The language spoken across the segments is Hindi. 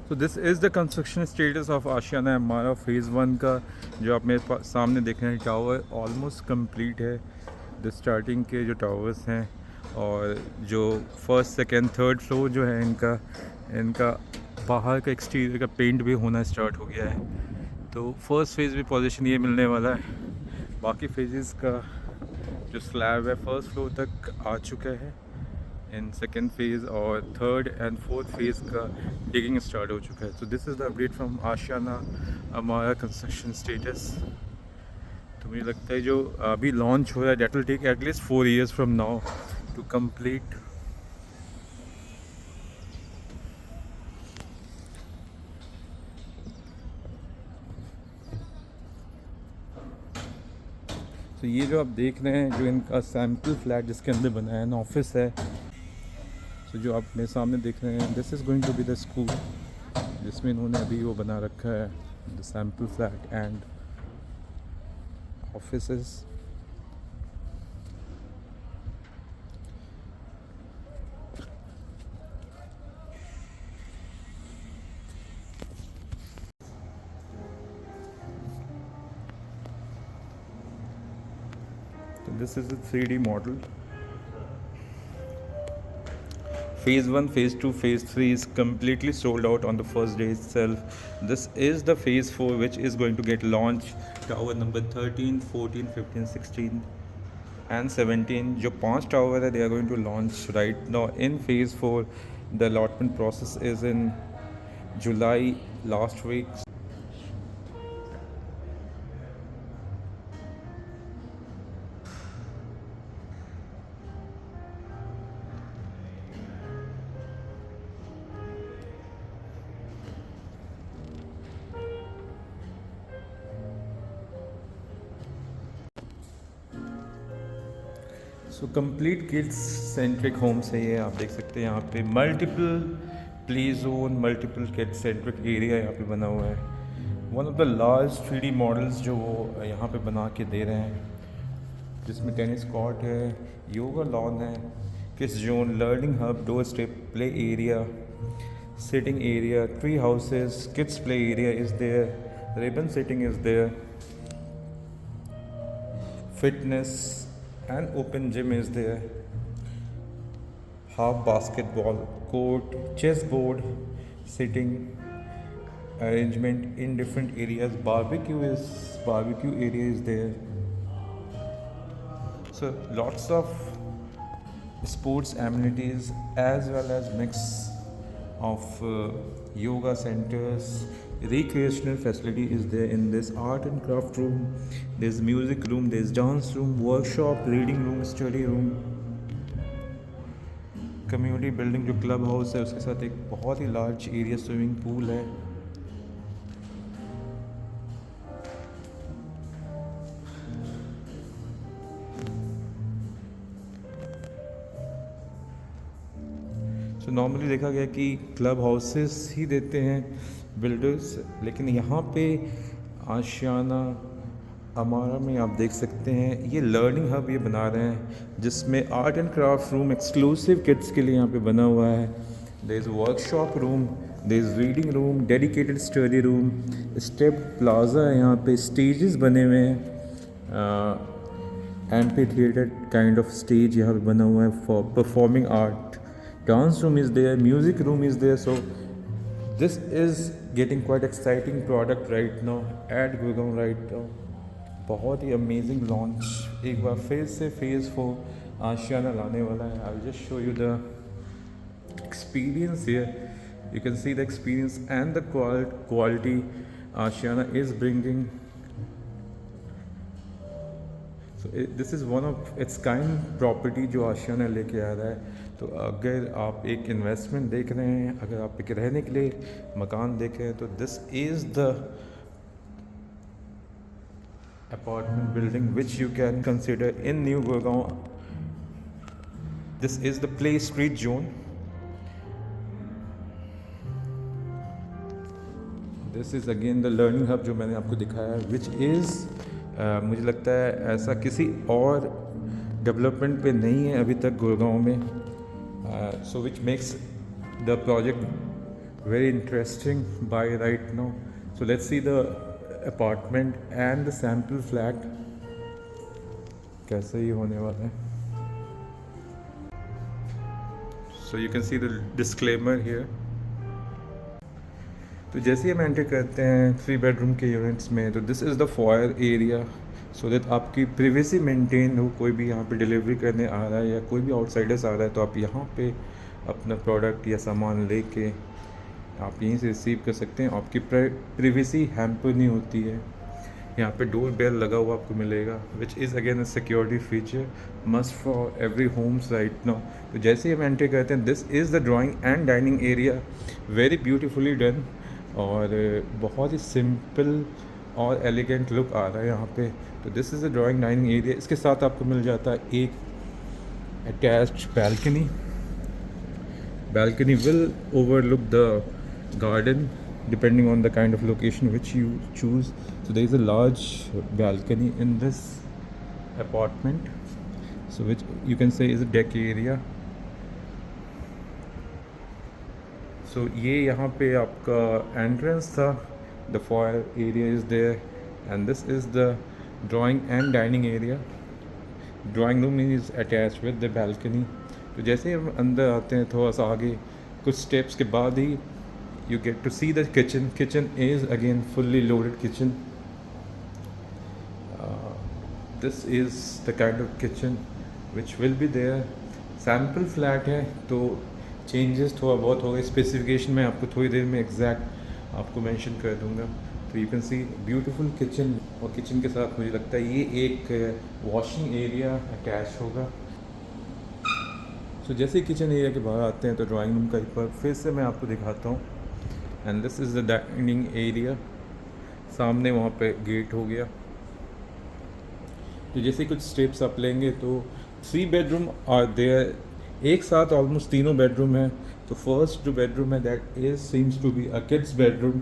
तो this is the construction status of Ashiana Hamara phase 1 का जो आप मेरे सामने देख रहे हैं टावर ऑलमोस्ट कंप्लीट है। द स्टार्टिंग के जो टावर्स हैं और जो फर्स्ट सेकंड थर्ड फ्लोर जो है इनका बाहर का एक्सटीरियर का पेंट भी होना स्टार्ट हो गया है। तो फर्स्ट फेज़ में पोजीशन ये मिलने वाला है। बाकी फेजेस का जो स्लैब है फर्स्ट फ्लोर तक आ चुका है इन सेकेंड फेज़, और थर्ड एंड फोर्थ फेज़ का डिगिंग स्टार्ट हो चुका है। तो this is the update from Ashiana Hamara construction status. तो मुझे लगता है जो अभी लॉन्च हो रहा है that will take at least 4 years from now to complete. तो ये जो आप देख रहे हैं जो इनका सैम्पल फ्लैट जिसके अंदर बना है ऑफिस है। तो जो आप मेरे सामने देख रहे हैं this is going to be the school जिसमें इन्होंने अभी वो बना रखा है the sample flat and offices. तो this is a 3D model. Phase 1, Phase 2, Phase 3 is completely sold out on the first day itself. This is the Phase 4 which is going to get launched. Tower number 13, 14, 15, 16 and 17. जो 5 tower है they are going to launch right now in Phase 4. The allotment process is in July last week. So complete kids centric homes है ये, आप देख सकते हैं यहाँ पे multiple play zone, multiple kid centric area यहाँ पे बना हुआ है। One of the large 3D models जो वो यहाँ पे बना के दे रहे हैं, जिसमें टेनिस कोर्ट है, योगा लॉन है, kids zone, learning hub, door step, play area, sitting area, tree houses, kids play area is there, ribbon sitting is there, fitness and open gym is there, half basketball court, chess board, sitting arrangement in different areas, barbecue area is there. So lots of sports amenities as well as mix of yoga centers, recreational facility is there in this art and craft room, there's music room, there's dance room, workshop, reading room, study room, community building जो क्लब हाउस है उसके साथ एक बहुत ही लार्ज एरिया स्विमिंग पूल है। तो नॉर्मली देखा गया कि क्लब हाउसेस ही देते हैं बिल्डर्स, लेकिन यहाँ पे आशियाना अमारा में आप देख सकते हैं ये लर्निंग हब ये बना रहे हैं, जिसमें art and craft room exclusive kids के लिए यहाँ पे बना हुआ है। There is workshop room, there is reading room, dedicated study room, step plaza है, यहाँ पे स्टेजेस बने हुए हैं, amphitheatre kind of stage यहाँ पे बना हुआ है for performing art, dance room is there, music room is there. So this is getting quite exciting product right now at Gurgaon right now. बहुत ही अमेजिंग लॉन्च एक बार फिर से फेज़ 4 आशियाना लाने वाला है। I will just show you the experience here, you can see the experience and the quality Ashiana is bringing. So this is one of its kind property जो आशियाना लेके आ रहा है। तो अगर आप एक इन्वेस्टमेंट देख रहे हैं, अगर आप एक रहने के लिए मकान देख रहे हैं, तो this is the apartment building which you can consider in new Gurgaon. This is the play street zone. This is again the learning hub जो मैंने आपको दिखाया है, विच इज़ मुझे लगता है ऐसा किसी और डेवलपमेंट पे नहीं है अभी तक गुड़गांव में। So which makes the project very interesting buy right now. So let's see the apartment and the sample flat कैसा ये होने वाला है. So you can see the disclaimer here. तो जैसे ही हम एंटर करते हैं 3 बेडरूम के यूनिट्स में, तो this is the foyer area, so that आपकी प्रिवेसी मेंटेन हो. कोई भी यहाँ पे डिलीवरी करने आ रहा है या कोई भी आउटसाइडर्स आ रहा है तो आप यहाँ पे अपना प्रोडक्ट या सामान लेके आप यहीं से रिसीव कर सकते हैं. आपकी प्रिवेसी हैम्पर नहीं होती है. यहाँ पे डोर बेल लगा हुआ आपको मिलेगा, which is again a security feature must for every homes right now. तो जैसे ही हम एंटर करते हैं, this is the drawing and dining area, very beautifully done और बहुत ही सिंपल और एलिगेंट लुक आ रहा है यहाँ पे. तो this is the drawing dining area. इसके साथ आपको मिल जाता है एक attached balcony. Balcony will overlook the garden depending on the kind of location which you choose. So there is a large balcony in this apartment, so which you can say is a deck area. So ये यहाँ पे आपका entrance था. The foyer area is there and this is the drawing and dining area. Drawing room is attached with the balcony. तो जैसे हम अंदर आते हैं थोड़ा सा आगे कुछ स्टेप्स के बाद ही you get to see the kitchen. Kitchen is again fully loaded kitchen. This is the kind of kitchen which will be there. Sample flat है तो changes थोड़ा बहुत होगा. स्पेसिफिकेशन में आपको थोड़ी देर में एग्जैक्ट आपको मेंशन कर दूंगा. तो you can C beautiful kitchen और किचन के साथ मुझे लगता है ये एक वॉशिंग एरिया अटैच होगा. तो जैसे किचन एरिया के बाहर आते हैं तो ड्राइंग रूम का एक बार फिर से मैं आपको दिखाता हूँ. And this is the dining area. सामने वहाँ पे गेट हो गया. तो जैसे कुछ स्टेप्स आप लेंगे तो 3 बेडरूम आर देयर. एक साथ ऑलमोस्ट तीनों बेडरूम है. तो फर्स्ट जो बेडरूम है that is seems to be a kids bedroom.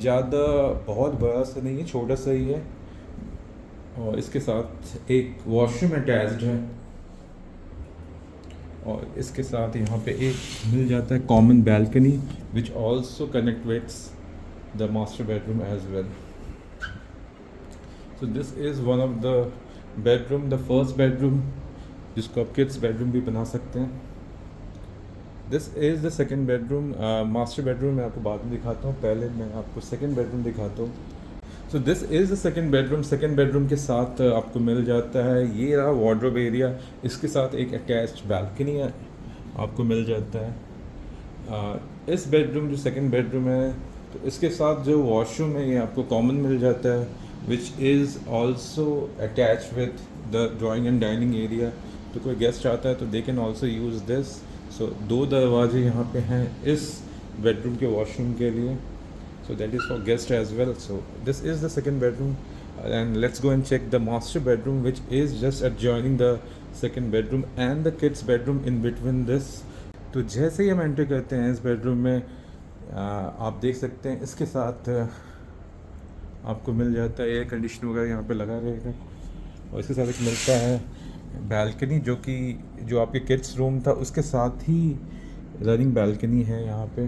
ज़्यादा बहुत बड़ा सा नहीं है, छोटा सा ही है और इसके साथ एक वॉशरूम अटैच्ड है और इसके साथ यहाँ पे एक मिल जाता है common balcony which also connect withs the master bedroom as well. So this is one of the bedroom, the first bedroom जिसको आप किड्स बेडरूम भी बना सकते हैं. This is the second bedroom. Master bedroom मैं आपको बाद में दिखाता हूँ, पहले मैं आपको सेकेंड बेडरूम दिखाता हूँ. सो this is the second bedroom. Second bedroom के साथ आपको मिल जाता है ये रहा वार्डरोब एरिया. इसके साथ एक अटैच्ड बैल्कनी आपको मिल जाता है. इस बेडरूम जो सेकेंड बेडरूम है तो इसके साथ जो वॉशरूम है ये आपको कॉमन मिल जाता है which is also attach with the drawing and dining area. तो कोई गेस्ट आता है तो they can also use this. So 2 दरवाजे यहाँ पे हैं इस बेडरूम के वॉशरूम के लिए. So that is for guest as well. So this is the second bedroom and let's go and check the master bedroom which is just adjoining the second bedroom and the kids bedroom in between this. तो जैसे ही हम एंटर करते हैं इस बेडरूम में आप देख सकते हैं इसके साथ आपको मिल जाता है एयर कंडीशन वगैरह यहाँ पे लगा रहेगा और इसके साथ एक मिलता है बैल्कनी जो आपके किड्स रूम था उसके साथ ही रनिंग बैल्कनी है यहाँ पे.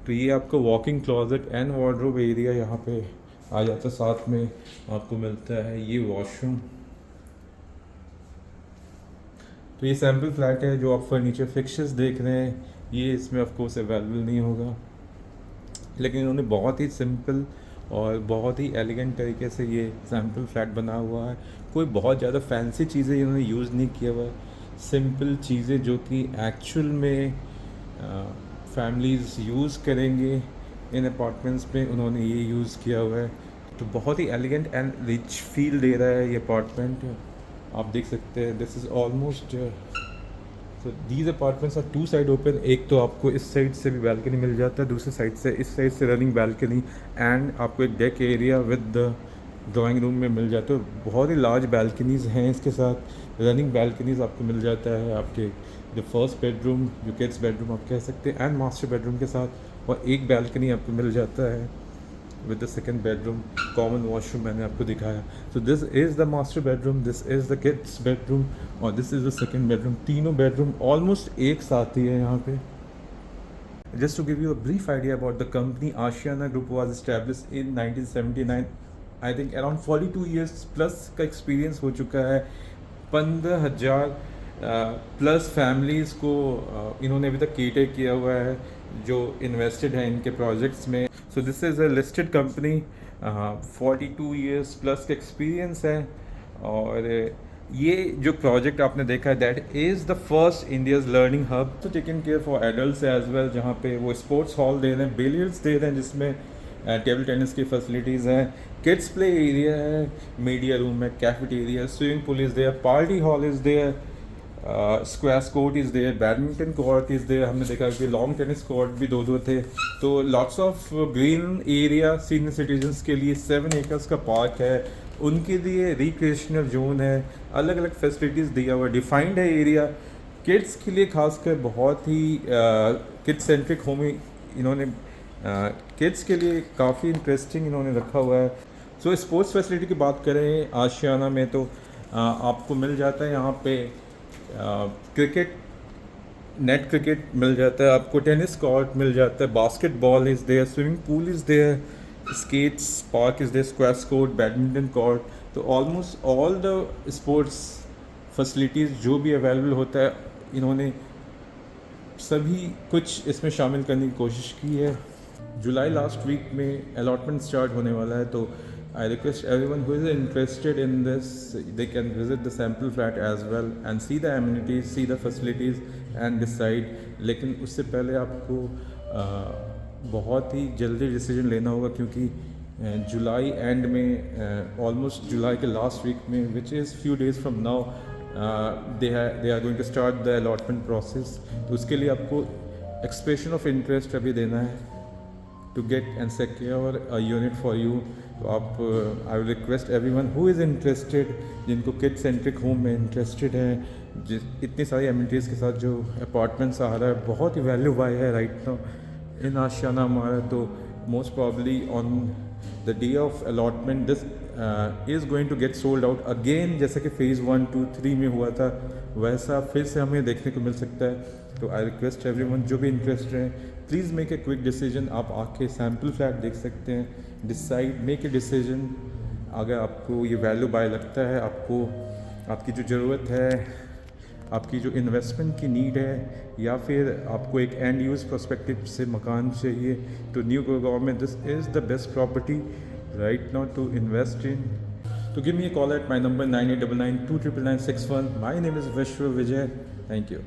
तो ये आपको walking closet and wardrobe area यहाँ पे आ जाता है. साथ में आपको मिलता है ये वॉशरूम. तो ये सैम्पल फ्लैट है. जो आप फर्नीचर फिक्सर्स देख रहे हैं ये इसमें ऑफ कोर्स अवेलेबल नहीं होगा, लेकिन इन्होंने बहुत ही सिंपल और बहुत ही एलिगेंट तरीके से ये सैम्पल फ्लैट बना हुआ है. कोई बहुत ज़्यादा फैंसी चीज़ें इन्होंने यूज़ नहीं किया हुआ. सिंपल चीज़ें जो कि एक्चुअल में फैमिलीज़ यूज़ करेंगे इन अपार्टमेंट्स पे उन्होंने ये यूज़ किया हुआ है. तो बहुत ही एलिगेंट एंड रिच फील दे रहा है ये अपार्टमेंट. आप देख सकते हैं दिस इज़ ऑलमोस्ट. तो these apartments are 2 side open. एक तो आपको इस साइड से भी बैल्कनी मिल जाता है, दूसरी साइड से इस साइड से रनिंग बैल्कनी एंड आपको एक deck area with the drawing room में मिल जाता है. बहुत ही लार्ज बैल्कनीज़ हैं इसके साथ. रनिंग बैल्कनीज़ आपको मिल जाता है आपके जो फर्स्ट बेडरूम जो किड्स बेडरूम आप कह सकते हैं एंड मास्टर बेडरूम के साथ, और एक बैल्कनी आपको मिल जाता है with the second bedroom, common washroom मैंने आपको दिखाया. So this is the master bedroom, this is the kids bedroom और this is the second bedroom. तीनों bedroom almost एक साथ ही है यहाँ पे. Just to give you a brief idea about the company, Ashiana Group was established in 1979. I think around 42 years plus का experience हो चुका है. 15,000 प्लस फैमिलीज़ को इन्होंने अभी तक केटर किया हुआ है जो इन्वेस्टेड है इनके प्रोजेक्ट्स में. So this is a listed company. 42 years plus का एक्सपीरियंस है. और ये जो प्रोजेक्ट आपने देखा है that is the first India's learning hub to taken care for adults as well, जहाँ पे वो स्पोर्ट्स हॉल दे रहे हैं, बिलियर्ड्स दे रहे हैं जिसमें टेबल टेनिस की फैसिलिटीज़ हैं, किड्स प्ले एरिया है, मीडिया रूम है, cafeteria, swimming pool is there, party hall is there, squash court is there, badminton court is there. हमने देखा कि लॉन्ग टेनिस कोर्ट भी दो थे. तो lots of green area senior citizens के लिए. 7 एकर्स का पार्क है, उनके लिए रिक्रिएशनल जोन है, अलग अलग फैसिलिटीज़ दिया हुआ, डिफाइंड है एरिया. किड्स के लिए खासकर बहुत ही किड सेंट्रिक होम इन्होंने किड्स के लिए काफ़ी इंटरेस्टिंग इन्होंने रखा हुआ है. सो स्पोर्ट्स फैसिलिटी की बात करें आशियाना में तो आपको मिल जाता है यहाँ पे क्रिकेट, नेट क्रिकेट मिल जाता है आपको, टेनिस कोर्ट मिल जाता है, basketball is there, swimming pool is there, skates park is there, squash court, badminton court. तो almost all the sports facilities जो भी अवेलेबल होता है इन्होंने सभी कुछ इसमें शामिल करने की कोशिश की है. जुलाई लास्ट वीक में अलॉटमेंट स्टार्ट होने वाला है. तो I request everyone who is interested in this, they can visit the sample flat as well and see the amenities, see the facilities and decide. लेकिन उससे पहले आपको बहुत ही जल्दी डिसीजन लेना होगा क्योंकि जुलाई एंड में ऑलमोस्ट जुलाई के लास्ट वीक में which is few days from now they are going to start the allotment process. तो उसके लिए आपको एक्सप्रेशन ऑफ इंटरेस्ट अभी देना है to get and secure a unit for you. तो आप I will request everyone who is interested, जिनको किड सेंट्रिक होम में इंटरेस्टेड है, जिस इतनी सारी एमिनिटीज़ के साथ जो अपार्टमेंट्स आ रहा है, बहुत ही वैल्यू बाय है राइट नाउ इन आशियाना हमारा. तो most probably on the day of allotment this is going to get sold out again. जैसे कि फ़ेज़ 1, 2, 3 में हुआ था वैसा फिर से हमें देखने को मिल सकता है. तो आई रिक्वेस्ट एवरीवन जो भी इंटरेस्टेड हैं please make a quick decision. आप आके सैम्पल फ्लैट देख सकते हैं, डिसाइड, मेक ए डिसीजन. अगर आपको ये वैल्यू बाय लगता है, आपको आपकी जो ज़रूरत है, आपकी जो इन्वेस्टमेंट की नीड है, या फिर आपको एक एंड यूज़ पर्सपेक्टिव से मकान चाहिए, तो न्यू गुड़गांव में this is the best property right now to invest in. तो give me a call at my number 9899 299 61. My name is Vishwa Vijay. Thank you.